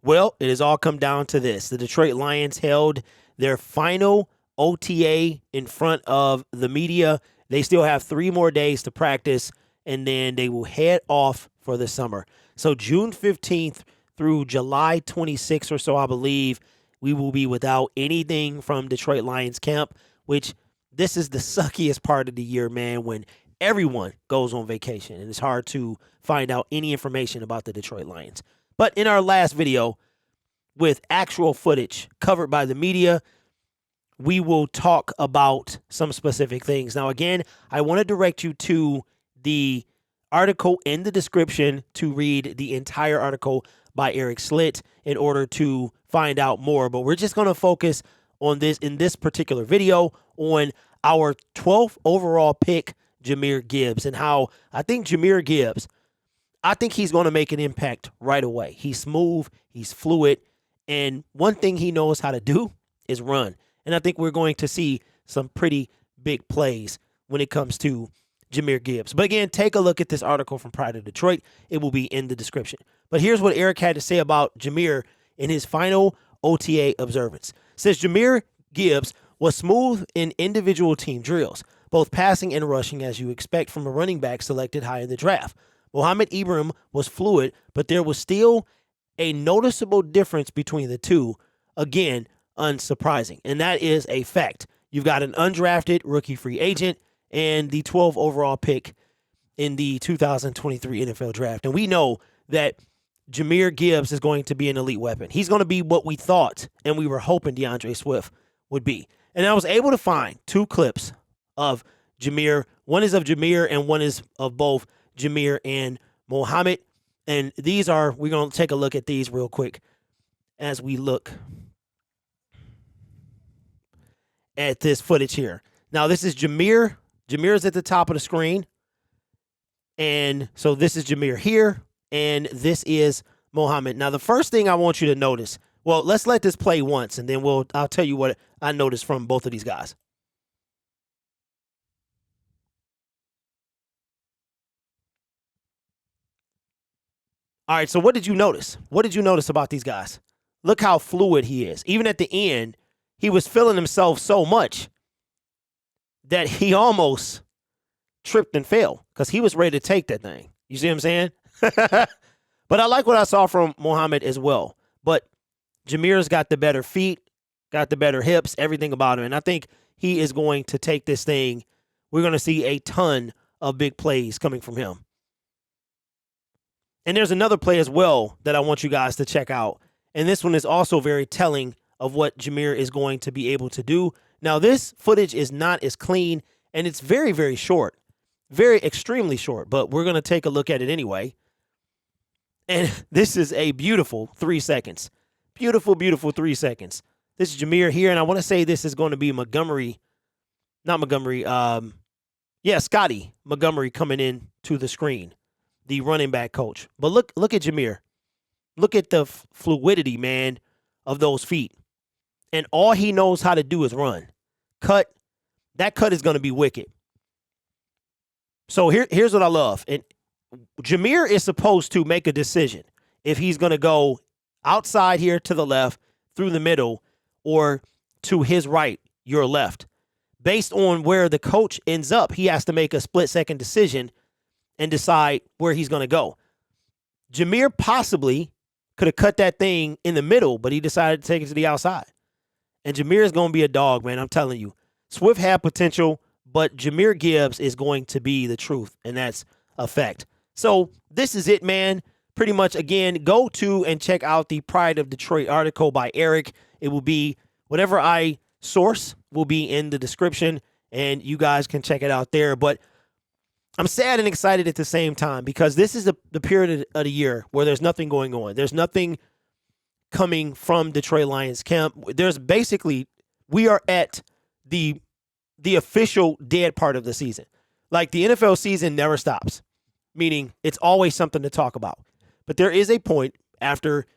Well, it has all come down to this. The Detroit Lions held their final OTA in front of the media. They still have 3 more days to practice, and then they will head off for the summer. So June 15th through July 26th or so, I believe, we will be without anything from Detroit Lions camp, which this is the suckiest part of the year, man, when everyone goes on vacation, and it's hard to find out any information about the Detroit Lions. But in our last video, with actual footage covered by the media, we will talk about some specific things. Now, again, I want to direct you to the article in the description to read the entire article by Eric Slitt in order to find out more. But we're just going to focus on this in this particular video on our 12th overall pick, Jahmyr Gibbs, and how I think Jahmyr Gibbs, I think he's going to make an impact right away. He's smooth, he's fluid, and one thing he knows how to do is run. And I think we're going to see some pretty big plays when it comes to Jahmyr Gibbs. But again, take a look at this article from Pride of Detroit. It will be in the description. But here's what Eric had to say about Jahmyr in his final OTA observance. It says Jahmyr Gibbs was smooth in individual team drills, both passing and rushing, as you expect from a running back selected high in the draft. Mohamed Ibrahim was fluid, but there was still a noticeable difference between the two. Again, unsurprising. And that is a fact. You've got an undrafted rookie free agent and the 12th overall pick in the 2023 NFL draft. And we know that Jahmyr Gibbs is going to be an elite weapon. He's going to be what we thought and we were hoping DeAndre Swift would be. And I was able to find 2 clips of Jahmyr. One is of Jahmyr and one is of both Jahmyr and Mohamed. And we're going to take a look at these real quick as we look at this footage here. Now, this is Jahmyr. Jahmyr is at the top of the screen. And so this is Jahmyr here, and this is Mohamed. Now, the first thing I want you to notice, well, let's let this play once, and then I'll tell you what I noticed from both of these guys. All right, so what did you notice? What did you notice about these guys? Look how fluid he is. Even at the end, he was feeling himself so much that he almost tripped and fell because he was ready to take that thing. You see what I'm saying? But I like what I saw from Mohamed as well. But Jahmyr's got the better feet, got the better hips, everything about him. And I think he is going to take this thing. We're going to see a ton of big plays coming from him. And there's another play as well that I want you guys to check out. And this one is also very telling of what Jahmyr is going to be able to do. Now, this footage is not as clean, and it's very, very short. Very extremely short, but we're going to take a look at it anyway. And this is a beautiful 3 seconds. Beautiful, beautiful 3 seconds. This is Jahmyr here, and I want to say this is going to be Scotty Montgomery coming in to the screen, the running back coach. But look at Jahmyr. Look at the fluidity, man, of those feet. And all he knows how to do is run. Cut. That cut is going to be wicked. So here's what I love. And Jahmyr is supposed to make a decision if he's going to go outside here to the left, through the middle, or to his right, your left. Based on where the coach ends up, he has to make a split-second decision and decide where he's going to go. Jahmyr possibly could have cut that thing in the middle, but he decided to take it to the outside. And Jahmyr is going to be a dog, man. I'm telling you. Swift had potential, but Jahmyr Gibbs is going to be the truth, and that's a fact. So this is it, man. Pretty much, again, go to and check out the Pride of Detroit article by Eric. It will be whatever I source will be in the description, and you guys can check it out there. But I'm sad and excited at the same time because this is the period of the year where there's nothing going on. There's nothing coming from Detroit Lions camp. We are at the official dead part of the season. Like, the NFL season never stops, meaning it's always something to talk about. But there is a point after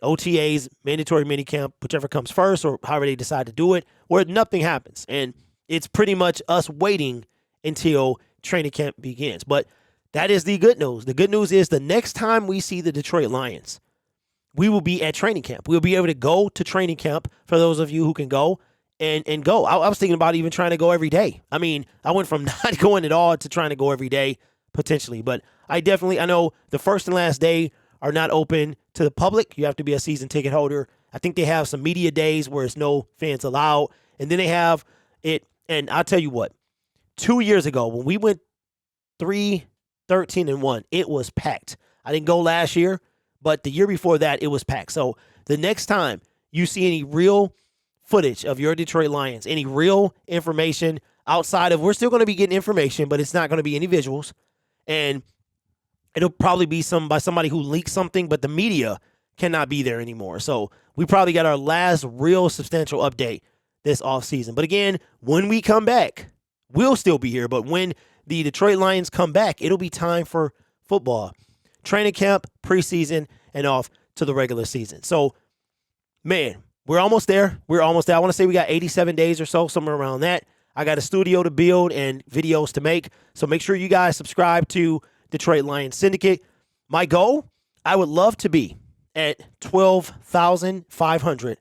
OTAs, mandatory minicamp, whichever comes first or however they decide to do it, where nothing happens. And it's pretty much us waiting until training camp begins. But that is the good news. The good news is the next time we see the Detroit Lions, we will be at training camp. We'll be able to go to training camp for those of you who can go and go. I was thinking about even trying to go every day. I mean, I went from not going at all to trying to go every day potentially, but I know the first and last day are not open to the public. You have to be a season ticket holder. I think they have some media days where it's no fans allowed. And then they have it. And I'll tell you what, 2 years ago when we went 3-13-1, it was packed. I didn't go last year, but the year before that, it was packed. So the next time you see any real footage of your Detroit Lions, any real information outside of, we're still going to be getting information, but it's not going to be any visuals. And it'll probably be by somebody who leaked something, but the media cannot be there anymore. So we probably got our last real substantial update this offseason. But again, when we come back, we'll still be here. But when the Detroit Lions come back, it'll be time for football. Training camp, preseason, and off to the regular season. So, man, we're almost there. I want to say we got 87 days or so, somewhere around that. I got a studio to build and videos to make. So make sure you guys subscribe to Detroit Lions Syndicate. My goal, I would love to be at 12,500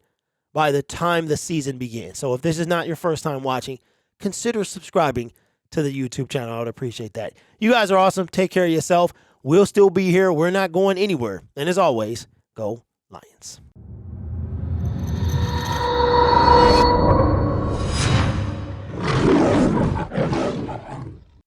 by the time the season begins. So if this is not your first time watching, consider subscribing to the YouTube channel. I would appreciate that. You guys are awesome. Take care of yourself. We'll still be here. We're not going anywhere. And as always, go Lions.